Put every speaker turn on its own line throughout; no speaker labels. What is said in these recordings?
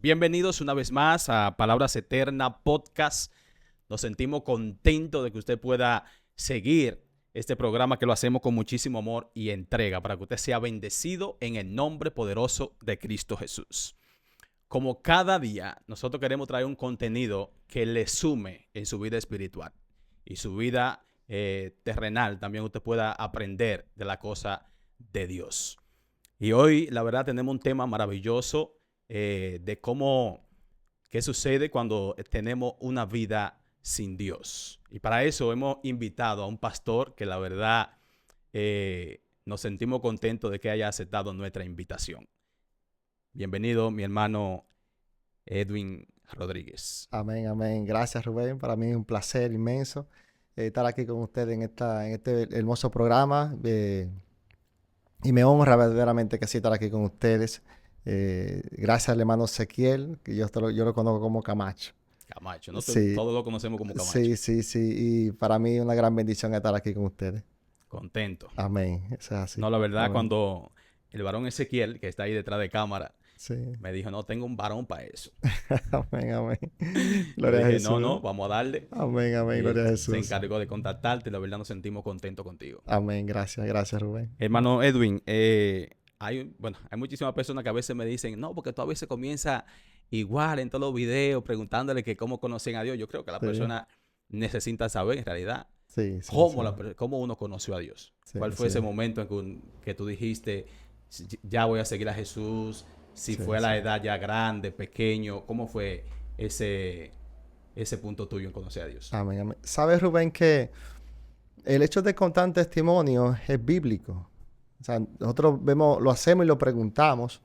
Bienvenidos una vez más a Palabras Eterna Podcast. Nos sentimos contentos de que usted pueda seguir este programa que lo hacemos con muchísimo amor y entrega para que usted sea bendecido en el nombre poderoso de Cristo Jesús. Como cada día, nosotros queremos traer un contenido que le sume en su vida espiritual y su vida terrenal. También usted pueda aprender de la cosa de Dios. Y hoy, la verdad, tenemos un tema maravilloso de qué sucede cuando tenemos una vida sin Dios. Y para eso hemos invitado a un pastor que la verdad nos sentimos contentos de que haya aceptado nuestra invitación. Bienvenido, mi hermano Edwin Rodríguez.
Amén, amén. Gracias, Rubén. Para mí es un placer inmenso estar aquí con ustedes en este hermoso programa. Y me honra verdaderamente que sí estar aquí con ustedes. Gracias al hermano Ezequiel, que yo lo conozco como Camacho.
Camacho, ¿no?
Sí,
Todos lo conocemos como Camacho.
sí. Y para mí es una gran bendición estar aquí con ustedes.
Contento.
Amén. Eso es así.
No, la verdad,
Amén.
cuando el varón Ezequiel, que está ahí detrás de cámara,
Sí.
me dijo, no, tengo un varón para eso.
Amén, amén.
Yo
Gloria a
dije,
Jesús.
no, vamos a darle.
Amén, amén.
Y
Gloria a
él
Jesús.
se encargó de contactarte y la verdad nos sentimos contentos contigo.
Amén. Gracias, Rubén.
Hermano Edwin, hay muchísimas personas que a veces me dicen, no, porque tú a veces comienzas igual en todos los videos preguntándole que cómo conocen a Dios. Yo creo que la
Sí.
persona necesita saber en realidad
Sí.
cómo uno conoció a Dios.
Sí,
¿Cuál fue
sí.
ese momento en que tú dijiste, ya voy a seguir a Jesús? Si
Sí,
fue a la
sí.
edad ya grande, pequeño, ¿cómo fue ese punto tuyo en conocer a Dios?
Amén, amén. ¿Sabes, Rubén, que el hecho de contar testimonio es bíblico? O sea, nosotros lo hacemos y lo preguntamos,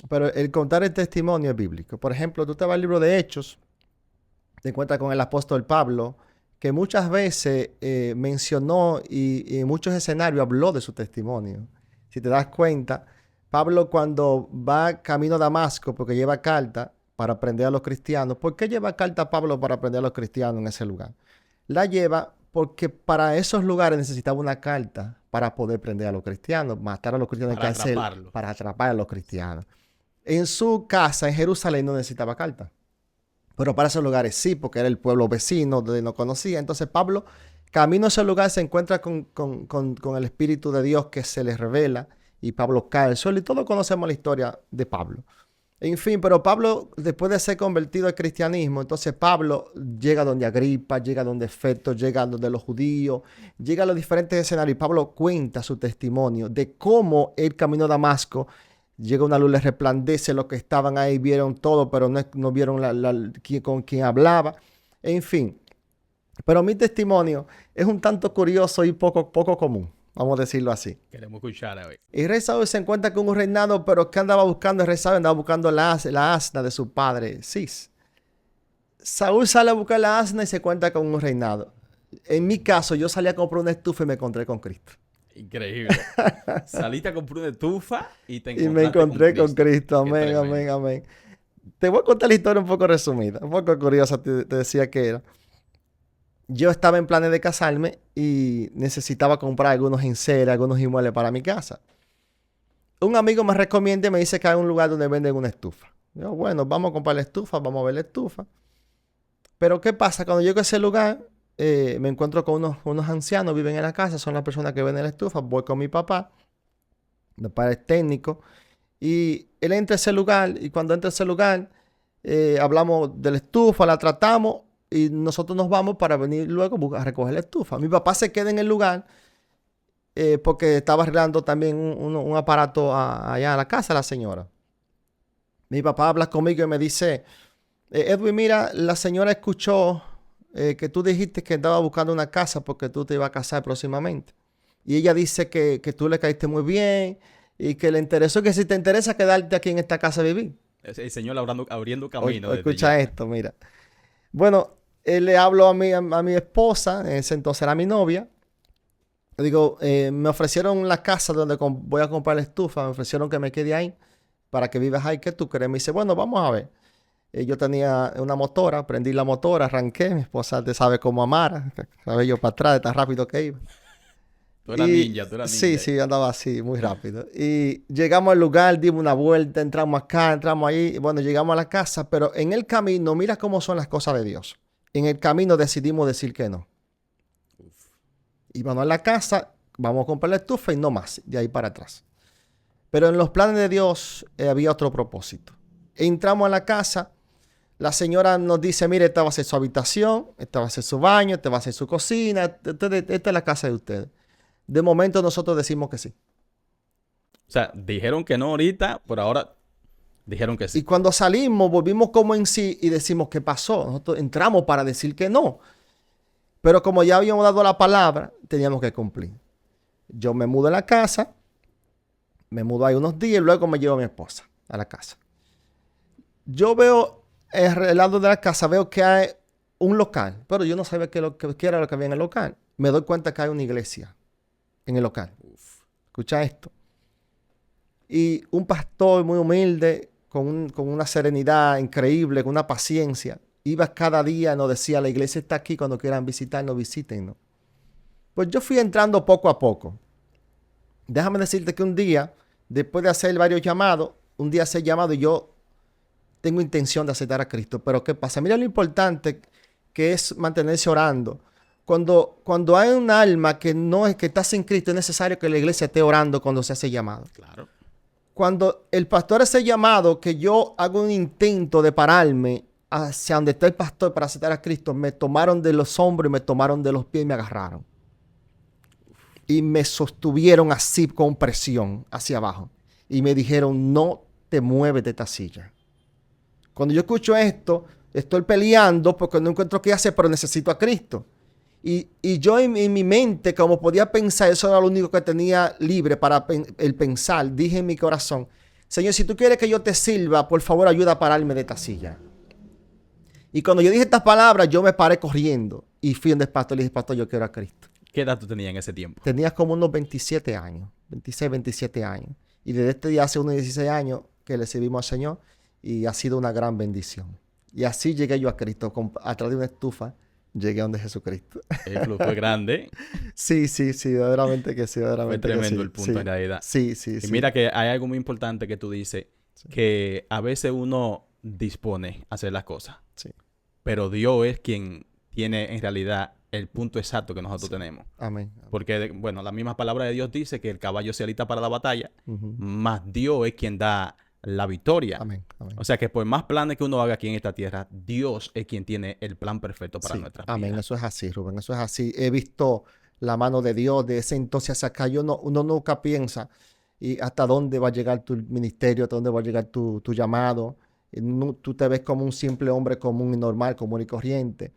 pero el contar el testimonio es bíblico. Por ejemplo, tú te vas al libro de Hechos, te encuentras con el apóstol Pablo, que muchas veces mencionó y en muchos escenarios habló de su testimonio. Si te das cuenta, Pablo cuando va camino a Damasco, porque lleva carta para aprender a los cristianos. ¿Por qué lleva carta Pablo para aprender a los cristianos en ese lugar? La lleva porque para esos lugares necesitaba una carta para poder prender a los cristianos, matar a los cristianos en cárcel, para atrapar a los cristianos. En su casa, en Jerusalén, no necesitaba carta. Pero para esos lugares sí, porque era el pueblo vecino donde no conocía. Entonces Pablo, camino a ese lugar, se encuentra con el Espíritu de Dios que se les revela. Y Pablo cae al suelo y todos conocemos la historia de Pablo. En fin, pero Pablo, después de ser convertido al cristianismo, entonces Pablo llega donde Agripa, llega donde Festo, llega donde los judíos, llega a los diferentes escenarios. Y Pablo cuenta su testimonio de cómo el camino a Damasco, llega una luz, les resplandece, los que estaban ahí vieron todo, pero no vieron con quién hablaba. En fin, pero mi testimonio es un tanto curioso y poco común. Vamos a decirlo así.
Queremos escuchar hoy.
Y rey Saúl se encuentra con un reinado, pero ¿qué andaba buscando? El rey Saúl andaba buscando la asna de su padre, Cis. Saúl sale a buscar la asna y se encuentra con un reinado. En mi caso, yo salí a comprar una estufa y me encontré con Cristo.
Increíble. Saliste a comprar una estufa y te
Y me encontré con Cristo. Amén, amén, amén. Te voy a contar la historia un poco resumida, un poco curiosa, te decía que era. Yo estaba en planes de casarme y necesitaba comprar algunos enseres, algunos inmuebles para mi casa. Un amigo me recomienda y me dice que hay un lugar donde venden una estufa. Yo, bueno, vamos a comprar la estufa, vamos a ver la estufa. Pero ¿qué pasa? Cuando llego a ese lugar, me encuentro con unos ancianos, viven en la casa, son las personas que venden la estufa. Voy con mi papá es técnico, y él entra a ese lugar, y cuando entra a ese lugar, hablamos de la estufa, la tratamos, y nosotros nos vamos para venir luego a recoger la estufa. Mi papá se queda en el lugar porque estaba arreglando también un aparato allá a la casa de la señora. Mi papá habla conmigo y me dice, Edwin, mira, la señora escuchó que tú dijiste que andaba buscando una casa porque tú te ibas a casar próximamente. Y ella dice que tú le caíste muy bien y que le interesó, que si te interesa quedarte aquí en esta casa a vivir.
El Señor abriendo camino.
Escucha esto, mira. Bueno, él le habló a mi esposa, en ese entonces era mi novia. Le digo, me ofrecieron la casa donde voy a comprar la estufa, me ofrecieron que me quede ahí para que vivas ahí. ¿Qué tú crees? Me dice, bueno, vamos a ver. Yo tenía una motora, prendí la motora, arranqué. Mi esposa te sabe cómo amar, sabe yo para atrás, de tan rápido que iba.
Tú eras ninja, tú eras
Sí,
ninja.
sí, andaba así, muy rápido. Y llegamos al lugar, dimos una vuelta, entramos acá, entramos ahí. Bueno, llegamos a la casa, pero en el camino, mira cómo son las cosas de Dios. En el camino decidimos decir que no. Íbamos a la casa, vamos a comprar la estufa y no más, de ahí para atrás. Pero en los planes de Dios había otro propósito. Entramos a la casa, la señora nos dice, mire, esta va a ser su habitación, esta va a ser su baño, esta va a ser su cocina, esta es la casa de ustedes. De momento nosotros decimos que sí.
O sea, dijeron que no ahorita, por ahora dijeron que
Y
sí.
cuando salimos, volvimos como en sí y decimos, ¿qué pasó? Nosotros entramos para decir que no. Pero como ya habíamos dado la palabra, teníamos que cumplir. Yo me mudo a la casa, me mudo ahí unos días y luego me llevo a mi esposa a la casa. Yo veo el lado de la casa, veo que hay un local, pero yo no sabía qué era lo que había en el local. Me doy cuenta que hay una iglesia en el local. Escucha esto. Y un pastor muy humilde, con una serenidad increíble, con una paciencia, iba cada día, nos decía, la iglesia está aquí, cuando quieran visitarnos, visítennos. Pues yo fui entrando poco a poco. Déjame decirte que un día, después de hacer varios llamados, un día hacer llamado y yo tengo intención de aceptar a Cristo. Pero ¿qué pasa? Mira lo importante que es mantenerse orando. Cuando hay un alma que no es que está sin Cristo, es necesario que la iglesia esté orando cuando se hace llamado.
Claro.
Cuando el pastor hace llamado, que yo hago un intento de pararme hacia donde está el pastor para aceptar a Cristo, me tomaron de los hombros y me tomaron de los pies y me agarraron. Y me sostuvieron así con presión hacia abajo. Y me dijeron, no te mueves de esta silla. Cuando yo escucho esto, estoy peleando porque no encuentro qué hacer, pero necesito a Cristo. Y yo en mi mente, como podía pensar, eso era lo único que tenía libre para el pensar, dije en mi corazón, Señor, si tú quieres que yo te sirva, por favor ayuda a pararme de esta silla. Y cuando yo dije estas palabras, yo me paré corriendo y fui donde el pastor y le dije, pastor, yo quiero a Cristo.
¿Qué edad tú tenías en ese tiempo?
Tenía como unos 27 años, 26, 27 años. Y desde este día hace unos 16 años que le servimos al Señor y ha sido una gran bendición. Y así llegué yo a Cristo, a través de una estufa. Llegué a donde Jesucristo.
El club fue grande.
Sí, verdaderamente que sí,
Fue
verdaderamente que
tremendo
sí.
el punto
Sí,
en realidad.
sí, sí,
Y
sí.
mira que hay algo muy importante que tú dices, que a veces uno dispone a hacer las cosas,
Sí.
pero Dios es quien tiene en realidad el punto exacto que nosotros tenemos.
Amén.
Porque, bueno, la misma palabra de Dios dice que el caballo se alista para la batalla,
Ujú.
más Dios es quien da la victoria.
Amén. Amén.
O sea que por más planes que uno haga aquí en esta tierra, Dios es quien tiene el plan perfecto para
Sí,
nuestras
amén.
vidas.
Eso es así, Rubén. Eso es así. He visto la mano de Dios de ese entonces hacia acá. Uno nunca piensa y hasta dónde va a llegar tu ministerio, hasta dónde va a llegar tu llamado. Tú te ves como un simple hombre común y normal, común y corriente.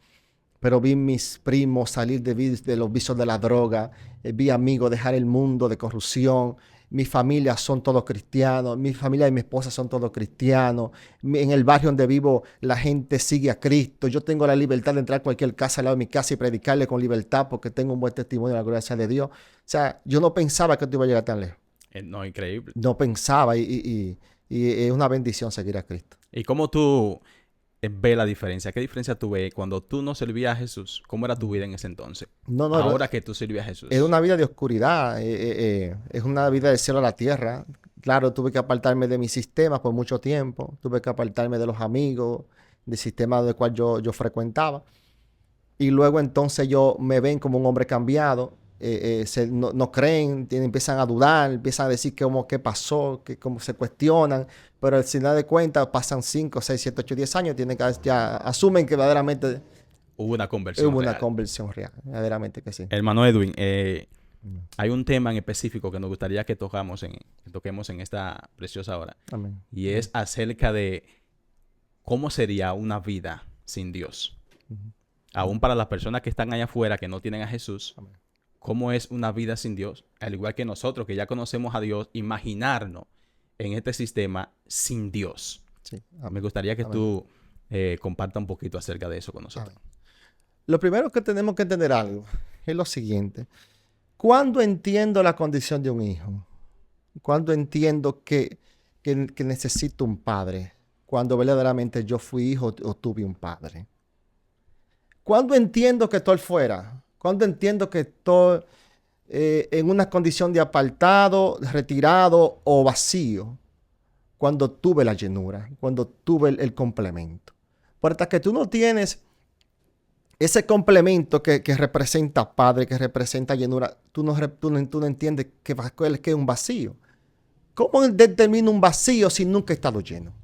Pero vi mis primos salir de los vicios de la droga. Vi amigos dejar el mundo de corrupción. Mi familia son todos cristianos. Mi familia y mi esposa son todos cristianos. En el barrio donde vivo la gente sigue a Cristo. Yo tengo la libertad de entrar a cualquier casa al lado de mi casa y predicarle con libertad porque tengo un buen testimonio de la gracia de Dios. O sea, yo no pensaba que esto iba a llegar tan lejos.
No, increíble.
No pensaba y es una bendición seguir a Cristo.
¿Y cómo tú ves la diferencia? ¿Qué diferencia tú ves cuando tú no servías a Jesús? ¿Cómo era tu vida en ese entonces?
No,
Ahora que tú sirves a Jesús.
era una vida de oscuridad, es una vida del cielo a la tierra. Claro, tuve que apartarme de mis sistemas por mucho tiempo, tuve que apartarme de los amigos, del sistema del cual yo frecuentaba. Y luego entonces me ven como un hombre cambiado, no creen, empiezan a dudar, empiezan a decir qué pasó, cómo se cuestionan, pero al final de cuentas pasan 5, 6, 7, 8, 10 años, ya asumen que verdaderamente
Hubo una conversión
hubo una
real.
conversión real, verdaderamente que sí.
Hermano Edwin, hay un tema en específico que nos gustaría que toquemos en esta preciosa hora.
Amén.
Y es acerca de cómo sería una vida sin Dios. Aún para las personas que están allá afuera, que no tienen a Jesús,
Amén.
cómo es una vida sin Dios, al igual que nosotros que ya conocemos a Dios, imaginarnos en este sistema sin Dios.
Sí.
Me gustaría que
Amén.
tú compartas un poquito acerca de eso con nosotros.
Amén. Lo primero que tenemos que entender algo es lo siguiente. ¿Cuándo entiendo la condición de un hijo? ¿Cuándo entiendo que necesito un padre? Cuando verdaderamente yo fui hijo o tuve un padre. ¿Cuándo entiendo que estoy fuera? ¿Cuándo entiendo que estoy en una condición de apartado, retirado o vacío cuando tuve la llenura, cuando tuve el complemento. Pero hasta que tú no tienes ese complemento que representa padre, que representa llenura, tú no entiendes que es un vacío. ¿Cómo determino un vacío si nunca he estado lleno?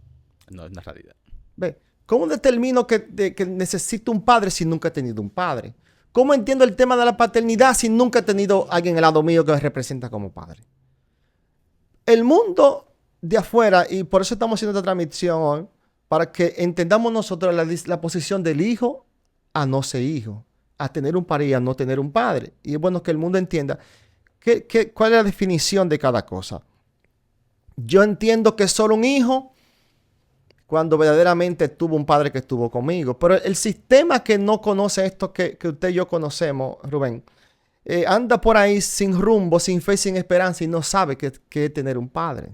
No es la realidad.
¿Ve? ¿Cómo determino que necesito un padre si nunca he tenido un padre? ¿Cómo entiendo el tema de la paternidad si nunca he tenido a alguien al lado mío que me representa como padre? El mundo de afuera, y por eso estamos haciendo esta transmisión hoy, para que entendamos nosotros la posición del hijo a no ser hijo, a tener un padre y a no tener un padre. Y es bueno que el mundo entienda cuál es la definición de cada cosa. Yo entiendo que es solo un hijo cuando verdaderamente tuvo un padre que estuvo conmigo. Pero el sistema que no conoce esto que usted y yo conocemos, Rubén, anda por ahí sin rumbo, sin fe, sin esperanza y no sabe qué es tener un padre.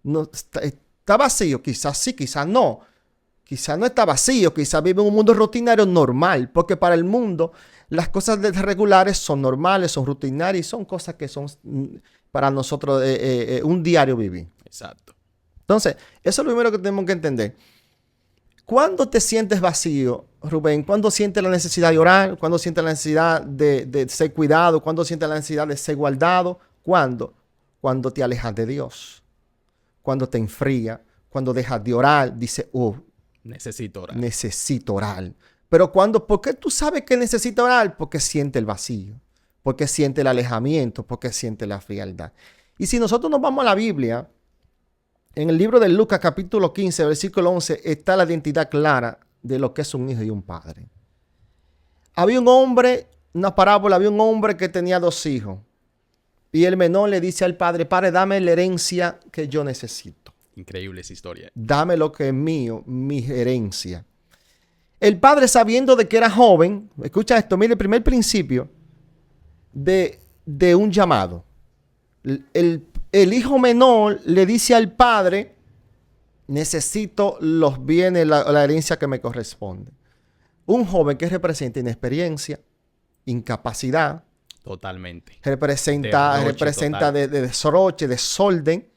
No, está vacío, quizás sí, quizás no. Quizás no está vacío, quizás vive en un mundo rutinario normal, porque para el mundo las cosas regulares son normales, son rutinarias y son cosas que son para nosotros un diario vivir.
Exacto.
Entonces, eso es lo primero que tenemos que entender. ¿Cuándo te sientes vacío, Rubén? ¿Cuándo sientes la necesidad de orar? ¿Cuándo sientes la necesidad de ser cuidado? ¿Cuándo sientes la necesidad de ser guardado? ¿Cuándo? Cuando te alejas de Dios. Cuando te enfría. Cuando dejas de orar. Dice,
necesito orar.
Necesito orar. Pero ¿por qué tú sabes que necesitas orar? Porque siente el vacío. Porque siente el alejamiento. Porque siente la frialdad. Y si nosotros nos vamos a la Biblia, en el libro de Lucas capítulo 15, versículo 11, está la identidad clara de lo que es un hijo y un padre. Había un hombre, una parábola, había un hombre que tenía 2 hijos. Y el menor le dice al padre, padre, dame la herencia que yo necesito.
Increíble esa historia. Dame
lo que es mío, mi herencia. El padre, sabiendo de que era joven, escucha esto, mire el primer principio de un llamado. El hijo menor le dice al padre, necesito los bienes, la herencia que me corresponde. Un joven que representa inexperiencia, incapacidad.
Totalmente.
Representa de desroche, desorden.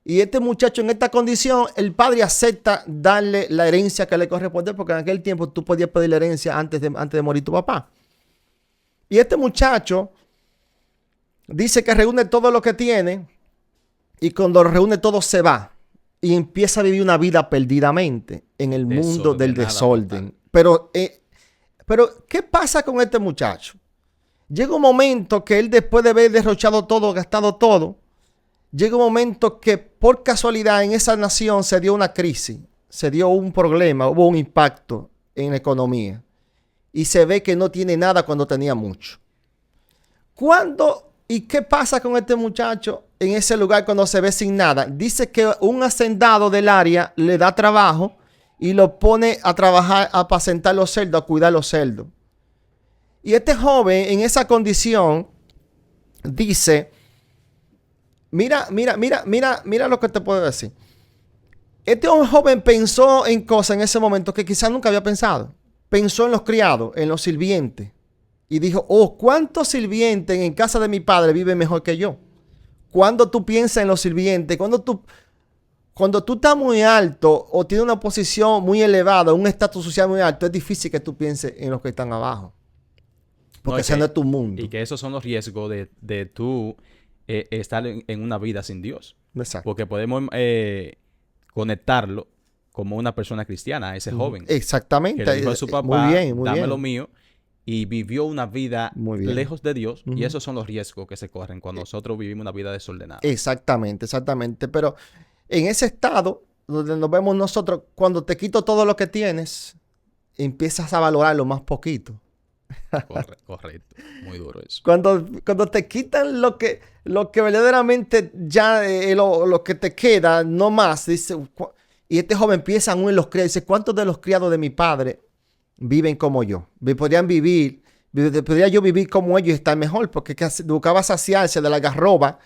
Y este muchacho en esta condición, el padre acepta darle la herencia que le corresponde, porque en aquel tiempo tú podías pedir la herencia antes de morir tu papá. Y este muchacho dice que reúne todo lo que tiene y cuando lo reúne todo se va y empieza a vivir una vida perdidamente en el mundo del desorden. Pero, ¿qué pasa con este muchacho? Llega un momento que él, después de haber derrochado todo, gastado todo, llega un momento que por casualidad en esa nación se dio una crisis, se dio un problema, hubo un impacto en la economía y se ve que no tiene nada cuando tenía mucho. ¿Y qué pasa con este muchacho en ese lugar cuando se ve sin nada? Dice que un hacendado del área le da trabajo y lo pone a trabajar, a apacentar los cerdos, a cuidar los cerdos. Y este joven en esa condición dice, mira lo que te puedo decir. Este joven pensó en cosas en ese momento que quizás nunca había pensado. Pensó en los criados, en los sirvientes. Y dijo, ¿cuántos sirvientes en casa de mi padre viven mejor que yo? Cuando tú piensas en los sirvientes, cuando tú estás muy alto o tienes una posición muy elevada, un estatus social muy alto, es difícil que tú pienses en los que están abajo. Porque ese no es tu mundo.
Y que esos son los riesgos de tú estar en una vida sin Dios.
Exacto.
Porque podemos conectarlo como una persona cristiana, a ese joven.
Exactamente.
Que le dijo a su papá,
muy bien.
dame lo mío. Y vivió una vida lejos de Dios. Y esos son los riesgos que se corren cuando nosotros vivimos una vida desordenada.
Exactamente. Pero en ese estado donde nos vemos nosotros, cuando te quito todo lo que tienes, empiezas a valorar lo más poquito.
Correcto. Muy duro eso.
Cuando te quitan lo que verdaderamente ya lo que te queda, no más. Dice, y este joven empieza aún en los criados. Dice, ¿cuántos de los criados de mi padre viven como yo? Podría yo vivir como ellos y estar mejor, porque buscaba saciarse de la garroba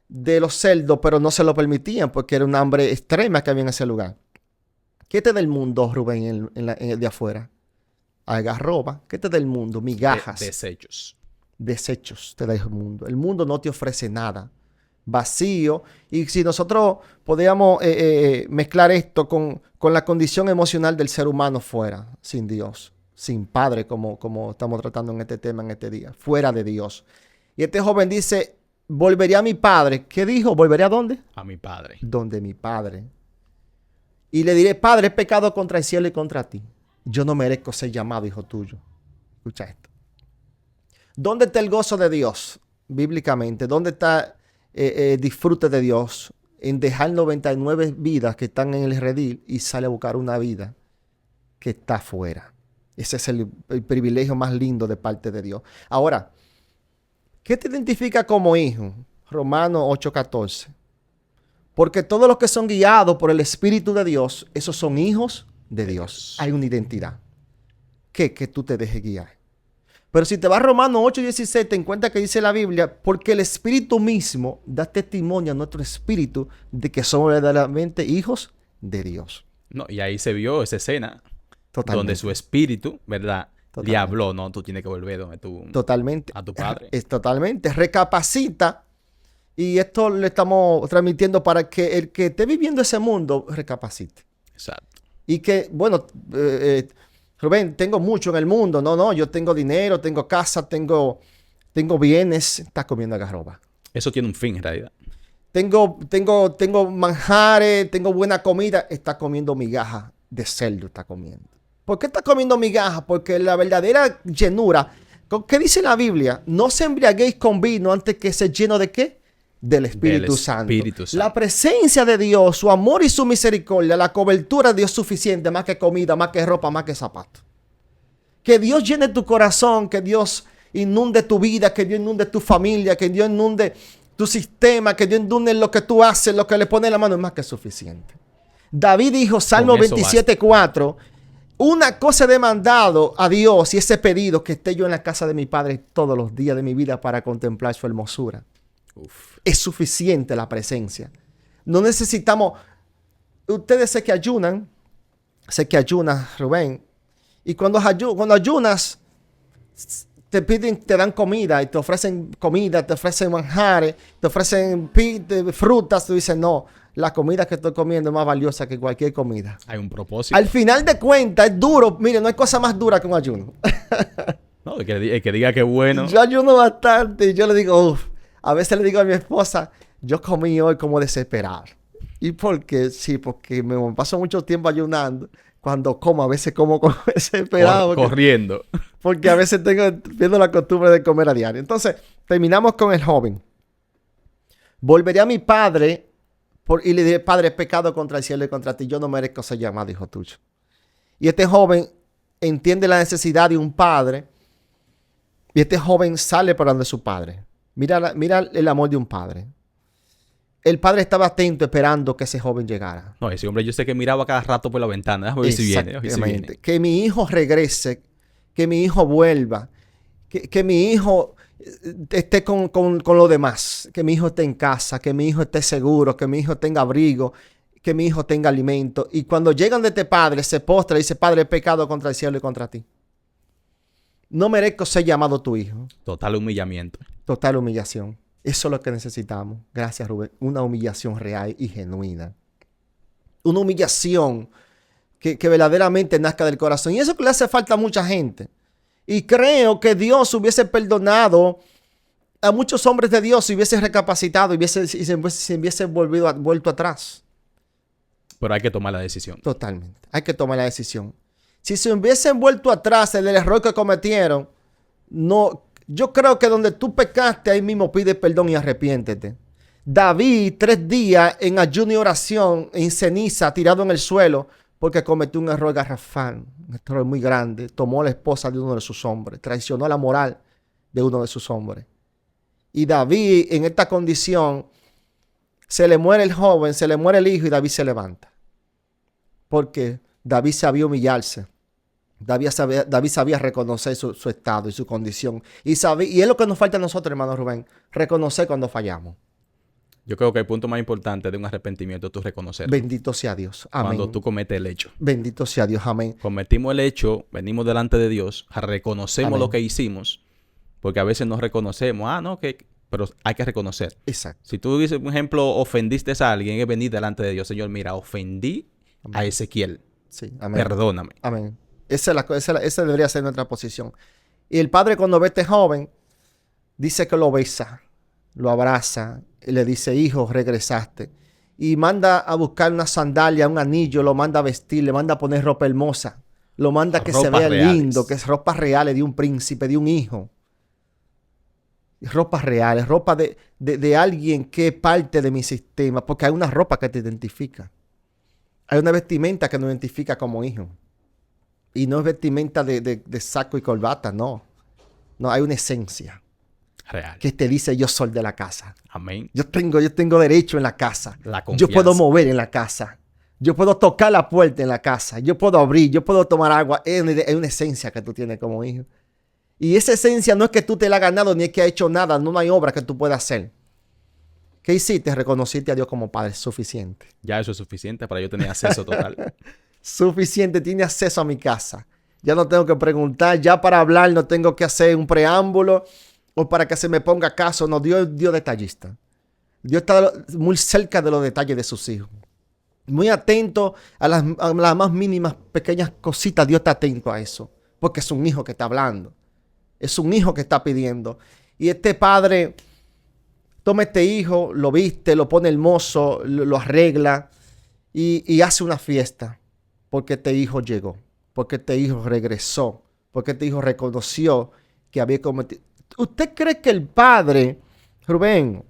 de los cerdos, pero no se lo permitían porque era una hambre extrema que había en ese lugar. ¿Qué te da el mundo, Rubén, en el de afuera? Algarroba. ¿Qué te da el mundo? Migajas.
Desechos.
desechos te da el mundo. El mundo no te ofrece nada. Vacío. Y si nosotros podíamos mezclar esto con la condición emocional del ser humano fuera, sin Dios, sin Padre, como estamos tratando en este tema en este día, fuera de Dios. Y este joven dice, volveré a mi padre. ¿Qué dijo? ¿Volveré a dónde?
A mi padre.
Donde mi padre. Y le diré, Padre, he pecado contra el cielo y contra ti. Yo no merezco ser llamado hijo tuyo. Escucha esto. ¿Dónde está el gozo de Dios? Bíblicamente. ¿Dónde está disfrute de Dios? En dejar 99 vidas que están en el redil y sale a buscar una vida que está afuera. Ese es el privilegio más lindo de parte de Dios. Ahora, ¿qué te identifica como hijo? Romanos 8:14. Porque todos los que son guiados por el Espíritu de Dios, esos son hijos de Dios. Hay una identidad. Que tú te dejes guiar. Pero si te vas a Romanos 8:16, te encuentras que dice la Biblia, porque el Espíritu mismo da testimonio a nuestro espíritu de que somos verdaderamente hijos de Dios.
No, y ahí se vio esa escena.
Totalmente.
Donde su espíritu, ¿verdad?
Totalmente.
Le habló, no, tú tienes que volver donde
Totalmente.
a tu padre.
Es totalmente. Recapacita. Y esto le estamos transmitiendo para que el que esté viviendo ese mundo recapacite.
Exacto.
Y que, bueno, Rubén, tengo mucho en el mundo. No, yo tengo dinero, tengo casa, tengo bienes. Estás comiendo algarroba.
Eso tiene un fin en realidad.
Tengo manjares, tengo buena comida. Estás comiendo migaja de cerdo, está comiendo. ¿Por qué estás comiendo migaja? Porque la verdadera llenura, ¿qué dice la Biblia? No se embriaguéis con vino antes que se lleno de ¿qué? Del Espíritu Santo. La presencia de Dios, su amor y su misericordia, la cobertura de Dios suficiente, más que comida, más que ropa, más que zapatos. Que Dios llene tu corazón, que Dios inunde tu vida, que Dios inunde tu familia, que Dios inunde tu sistema, que Dios inunde lo que tú haces, lo que le pone en la mano, es más que suficiente. David dijo, Salmo 27:4, una cosa he demandado a Dios y ese pedido, que esté yo en la casa de mi Padre todos los días de mi vida para contemplar su hermosura.
Uf.
Es suficiente la presencia. No necesitamos. Ustedes sé que ayunas, Rubén. Y cuando ayunas, te dan comida y te ofrecen comida, te ofrecen manjares, te ofrecen frutas. Tú dices, no, la comida que estoy comiendo es más valiosa que cualquier comida.
Hay un propósito.
Al final de cuentas, es duro. Mire, no hay cosa más dura que un ayuno.
No, el que diga que bueno.
Yo ayuno bastante y yo le digo, a veces le digo a mi esposa, yo comí hoy como desesperado. ¿Y por qué? Sí, porque me paso mucho tiempo ayunando. Cuando como, a veces como desesperado.
Corriendo.
Porque a veces pierdo la costumbre de comer a diario. Entonces, terminamos con el joven. Volveré a mi padre y le diré, Padre, he pecado contra el cielo y contra ti. Yo no merezco ser llamado hijo tuyo. Y este joven entiende la necesidad de un padre. Y este joven sale para donde su padre. Mira el amor de un padre. El padre estaba atento esperando que ese joven llegara.
No, ese hombre yo sé que miraba cada rato por la ventana. Déjame ver si viene.
Exactamente. Que mi hijo regrese. Que mi hijo vuelva. Que mi hijo esté con lo demás. Que mi hijo esté en casa. Que mi hijo esté seguro. Que mi hijo tenga abrigo. Que mi hijo tenga alimento. Y cuando llegan de este padre, se postra y dice, Padre, he pecado contra el cielo y contra ti. No merezco ser llamado tu hijo.
Total humillamiento.
Total humillación. Eso es lo que necesitamos. Gracias, Rubén. Una humillación real y genuina. Una humillación que verdaderamente nazca del corazón. Y eso que le hace falta a mucha gente. Y creo que Dios hubiese perdonado a muchos hombres de Dios si hubiese recapacitado y se hubiese vuelto atrás.
Pero hay que tomar la decisión.
Totalmente. Hay que tomar la decisión. Si se hubiesen vuelto atrás del error que cometieron, no, yo creo que donde tú pecaste, ahí mismo pide perdón y arrepiéntete. David, 3 días en ayuno y oración, en ceniza, tirado en el suelo, porque cometió un error garrafal, un error muy grande. Tomó a la esposa de uno de sus hombres, traicionó la moral de uno de sus hombres. Y David, en esta condición, se le muere el joven, se le muere el hijo y David se levanta. Porque David sabía humillarse. David sabía reconocer su estado y su condición. Y es lo que nos falta a nosotros, hermano Rubén, reconocer cuando fallamos.
Yo creo que el punto más importante de un arrepentimiento es tú reconocer.
Bendito sea Dios. Amén.
Cuando tú cometes el hecho.
Bendito sea Dios. Amén.
Cometimos el hecho, venimos delante de Dios, reconocemos
Amén.
lo que hicimos Porque a veces no reconocemos, no, pero hay que reconocer.
Exacto.
Si tú dices, por ejemplo, ofendiste a alguien, es venir delante de Dios. Señor, mira, ofendí a
Amén.
Ezequiel.
Sí, amén.
Perdóname.
Amén. Esa debería ser nuestra posición. Y el padre, cuando ve a este joven, dice que lo besa, lo abraza y le dice, hijo, regresaste. Y manda a buscar una sandalia, un anillo, lo manda a vestir, le manda a poner ropa hermosa, lo manda a que se
Ropas
vea
reales.
lindo, que es ropas reales de un príncipe, de un hijo. Ropas reales, ropa de alguien que es parte de mi sistema, porque hay una ropa que te identifica. Hay una vestimenta que nos identifica como hijo. Y no es vestimenta de saco y corbata, no. No, hay una esencia
Real.
que te dice yo soy de la casa.
Amén.
Yo tengo derecho en la casa.
La
Yo puedo
confianza.
mover en la casa. Yo puedo tocar la puerta en la casa. Yo puedo abrir, yo puedo tomar agua. Es una esencia que tú tienes como hijo. Y esa esencia no es que tú te la has ganado ni es que has hecho nada. No hay obra que tú puedas hacer. ¿Qué hiciste? Reconociste a Dios como Padre. Suficiente.
Ya eso es suficiente para yo tener acceso total.
Suficiente. Tiene acceso a mi casa. Ya no tengo que preguntar. Ya para hablar no tengo que hacer un preámbulo o para que se me ponga caso. No, Dios es Dios detallista. Dios está muy cerca de los detalles de sus hijos. Muy atento a las más mínimas pequeñas cositas. Dios está atento a eso. Porque es un hijo que está hablando. Es un hijo que está pidiendo. Y este padre toma este hijo, lo viste, lo pone hermoso, lo arregla y hace una fiesta. Porque este hijo llegó. Porque este hijo regresó. Porque este hijo reconoció que había cometido. ¿Usted cree que el padre, Rubén,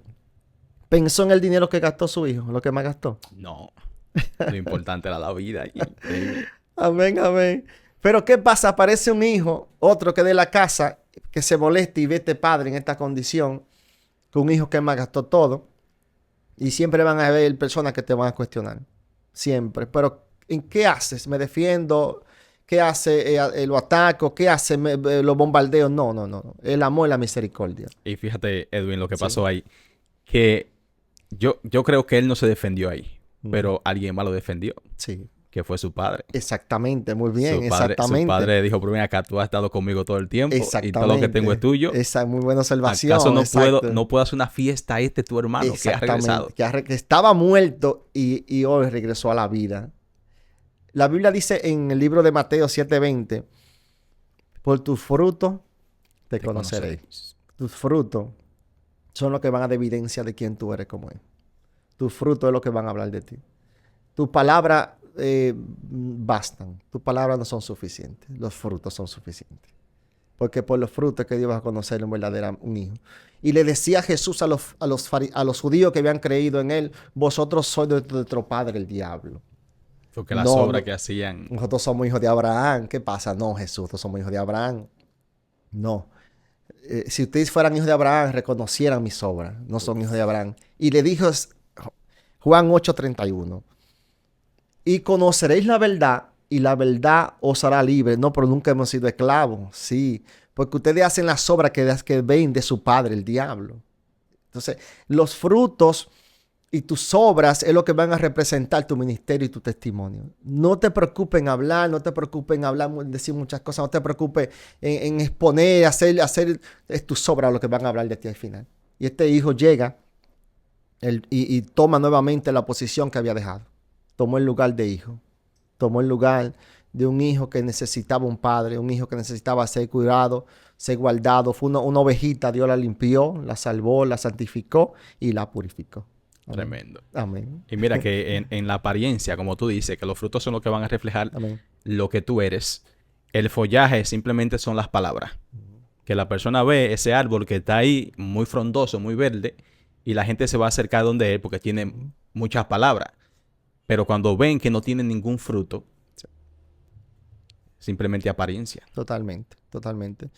pensó en el dinero que gastó su hijo? Lo que más gastó.
No. Lo importante era la vida.
Amén, amén. Pero ¿qué pasa? Aparece un hijo, otro que de la casa, que se molesta y ve a este padre en esta condición, con un hijo que más gastó todo. Y siempre van a haber personas que te van a cuestionar. Siempre. Pero ¿en qué haces? ¿Me defiendo? ¿Qué hace? ¿Lo ataco? ¿Qué hace? ¿Lo bombardeo? No. El amor y la misericordia.
Y fíjate, Edwin, lo que pasó ahí. Que yo creo que él no se defendió ahí. Pero alguien más lo defendió.
Sí.
Que fue su padre.
Exactamente, muy bien,
Su padre dijo, pero ven acá, tú has estado conmigo todo el tiempo y todo lo que tengo es tuyo.
Esa es muy buena observación.
¿Acaso no puedo hacer una fiesta a tu hermano que ha regresado?
Que estaba muerto y hoy regresó a la vida. La Biblia dice en el libro de Mateo 7:20, por tus frutos te conoceréis. Tus frutos son los que van a dar evidencia de quién tú eres como él. Tus frutos es lo que van a hablar de ti. Tus palabras bastan. Tus palabras no son suficientes. Los frutos son suficientes. Porque por los frutos es que Dios va a conocer un hijo. Y le decía Jesús a los judíos que habían creído en él, vosotros sois de vuestro padre el diablo.
Porque las obras que hacían...
Nosotros somos hijos de Abraham. ¿Qué pasa? No, Jesús, nosotros somos hijos de Abraham. No. Si ustedes fueran hijos de Abraham, reconocieran mis obras. No son hijos de Abraham. Y le dijo Juan 8:31. Y conoceréis la verdad, y la verdad os hará libre. No, pero nunca hemos sido esclavos. Sí, porque ustedes hacen las obras que ven de su padre, el diablo. Entonces, los frutos y tus obras es lo que van a representar tu ministerio y tu testimonio. No te preocupes en hablar, decir muchas cosas. No te preocupes en exponer, hacer tus obras lo que van a hablar de ti al final. Y este hijo llega y toma nuevamente la posición que había dejado. Tomó el lugar de hijo. Tomó el lugar de un hijo que necesitaba un padre, un hijo que necesitaba ser cuidado, ser guardado. Fue una ovejita, Dios la limpió, la salvó, la santificó y la purificó. Amén.
Tremendo.
Amén.
Y mira que en la apariencia, como tú dices, que los frutos son los que van a reflejar lo que tú eres. El follaje simplemente son las palabras. Que la persona ve ese árbol que está ahí muy frondoso, muy verde, y la gente se va a acercar donde él porque tiene muchas palabras. Pero cuando ven que no tienen ningún fruto, simplemente apariencia.
Totalmente.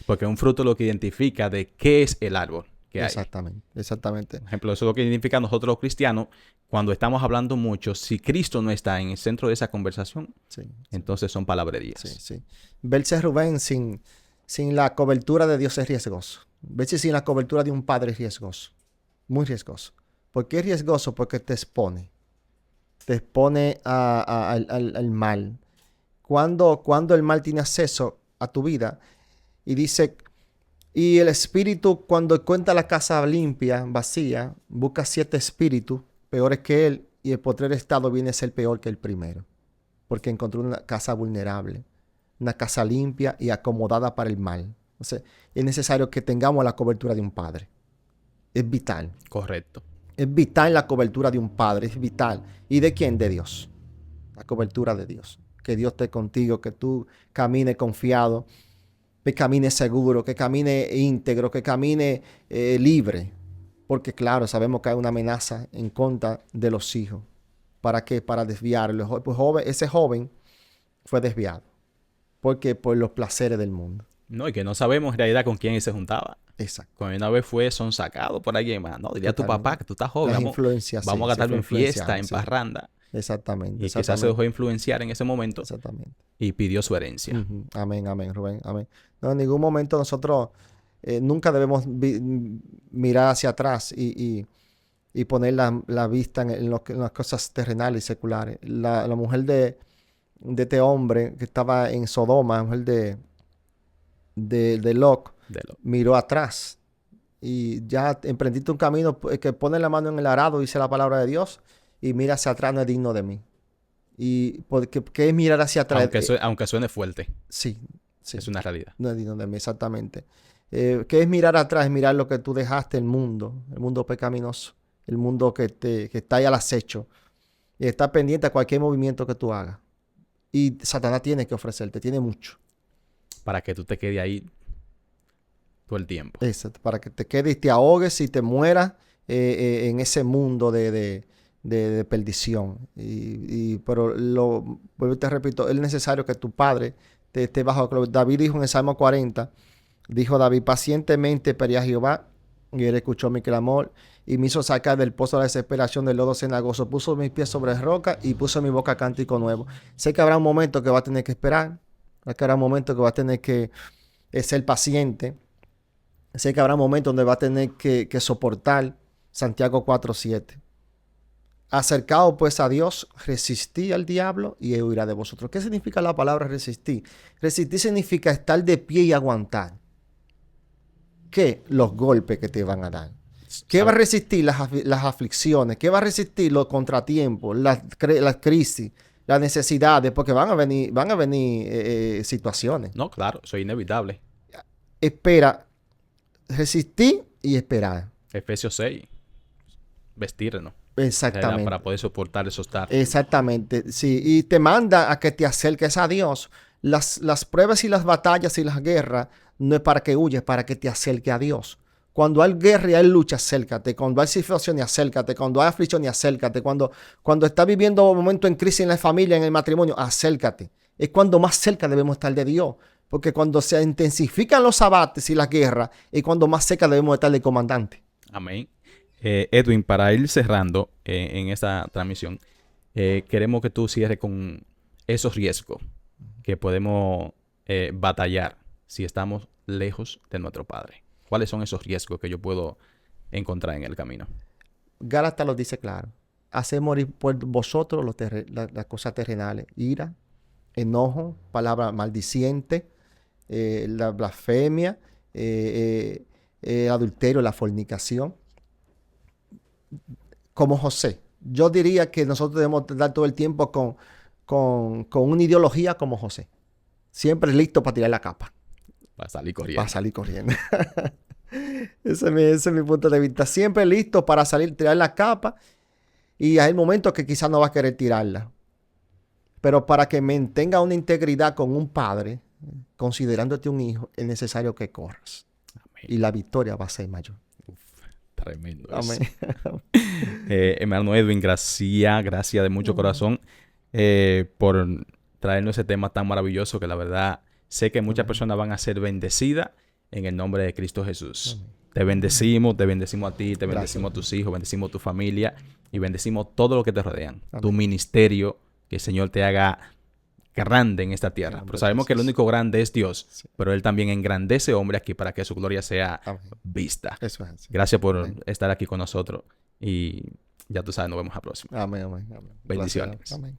Porque un fruto es lo que identifica de qué es el árbol que hay.
Exactamente.
Por ejemplo, eso es lo que identifica a nosotros los cristianos cuando estamos hablando mucho. Si Cristo no está en el centro de esa conversación, entonces son palabrerías.
Sí. Verse Rubén sin la cobertura de Dios es riesgoso. Verse sin la cobertura de un padre es riesgoso. Muy riesgoso. ¿Por qué es riesgoso? Porque te expone. Te expone al mal. Cuando el mal tiene acceso a tu vida y dice, Y el espíritu, cuando encuentra la casa limpia, vacía, busca 7 espíritus peores que él, y el postrer estado viene a ser peor que el primero, porque encontró una casa vulnerable, una casa limpia y acomodada para el mal. O sea, es necesario que tengamos la cobertura de un padre. Es vital.
Correcto.
Es vital la cobertura de un padre, es vital. ¿Y de quién? De Dios. La cobertura de Dios. Que Dios esté contigo, que tú camines confiado, que camine seguro, que camine íntegro, que camine libre. Porque claro, sabemos que hay una amenaza en contra de los hijos. ¿Para qué? Para desviarlos. Pues ese joven fue desviado. Porque por los placeres del mundo.
No, y que no sabemos en realidad con quién él se juntaba.
Exacto.
Cuando una vez son sacados por alguien más. No, diría a tu
Totalmente.
papá que tú estás joven.
Las influencias,
Vamos a
sí,
gastarlo
fue
en fiesta,
influenciado,
en
sí.
parranda.
Exactamente.
Y quizás se dejó influenciar en ese momento
Exactamente.
y pidió su herencia.
Ujú. Amén, amén, Rubén, amén. No, en ningún momento nosotros nunca debemos mirar hacia atrás y poner la vista en las cosas terrenales y seculares. La mujer de este hombre que estaba en Sodoma, la mujer de Lot, miró atrás y ya emprendiste un camino que pone la mano en el arado, dice la palabra de Dios, y mira hacia atrás, no es digno de mí. Y porque ¿qué es mirar hacia atrás?
Aunque suene fuerte.
Sí, sí.
Es una realidad.
No es digno de mí, exactamente. ¿Qué es mirar atrás? Es mirar lo que tú dejaste, el mundo pecaminoso, el mundo que está ahí al acecho y está pendiente a cualquier movimiento que tú hagas. Y Satanás tiene que ofrecerte, tiene mucho.
Para que tú te quedes ahí todo el tiempo.
Exacto, para que te quedes y te ahogues y te mueras en ese mundo de perdición. Pero te repito, es necesario que tu padre te esté bajo. David dijo en el Salmo 40, dijo David, pacientemente esperé a Jehová, y él escuchó mi clamor, y me hizo sacar del pozo de la desesperación, del lodo cenagoso, puso mis pies sobre roca, y puso en mi boca cántico nuevo. Sé que habrá un momento que va a tener que esperar, sé que habrá un momento que va a tener que ser paciente, sé que habrá un momento donde va a tener que soportar. Santiago 4:7. Acercaos pues a Dios, resistí al diablo y él huirá de vosotros. ¿Qué significa la palabra resistir? Resistir significa estar de pie y aguantar. ¿Qué? Los golpes que te van a dar. ¿Qué va a resistir? Las aflicciones. ¿Qué va a resistir? Los contratiempos, las crisis, las necesidades, porque van a venir situaciones.
No, claro, eso es inevitable.
Espera, resistir y esperar.
Efesios 6. Vestirnos.
Exactamente.
Para poder soportar esos tardes.
Exactamente, sí. Y te manda a que te acerques a Dios. Las pruebas y las batallas y las guerras no es para que huyas, es para que te acerques a Dios. Cuando hay guerra y hay lucha, acércate. Cuando hay situaciones, acércate. Cuando hay aflicción, acércate. Cuando estás viviendo un momento en crisis en la familia, en el matrimonio, acércate. Es cuando más cerca debemos estar de Dios. Porque cuando se intensifican los abates y las guerras, es cuando más cerca debemos estar del comandante.
Amén. Edwin, para ir cerrando en esta transmisión, queremos que tú cierres con esos riesgos que podemos batallar si estamos lejos de nuestro Padre. ¿Cuáles son esos riesgos que yo puedo encontrar en el camino?
Gálatas lo dice claro. Haced morir por vosotros las cosas terrenales. Ira, enojo, palabra maldiciente, la blasfemia, adulterio, la fornicación. Como José. Yo diría que nosotros debemos dar todo el tiempo con una ideología como José. Siempre listo para tirar la capa.
Para salir corriendo.
Para salir corriendo. Ese es mi punto de vista. Siempre listo para tirar la capa. Y hay momentos que quizás no va a querer tirarla. Pero para que mantenga una integridad con un padre, considerándote un hijo, es necesario que corras. Amén. Y la victoria va a ser mayor.
Tremendo.
Amén.
Hermano Edwin, gracias de mucho corazón por traernos ese tema tan maravilloso que la verdad sé que muchas personas van a ser bendecidas en el nombre de Cristo Jesús. Te bendecimos a ti, te bendecimos a tus hijos, bendecimos a tu familia y bendecimos todo lo que te rodean. Amén. Tu ministerio, que el Señor te haga grande en esta tierra. Pero sabemos que el único grande es Dios, sí. Pero Él también engrandece hombre aquí para que su gloria sea vista. Eso es así. Gracias por estar aquí con nosotros y ya tú sabes, nos vemos la próxima.
Amén, amén, amén.
Bendiciones.
Gracias. Amén.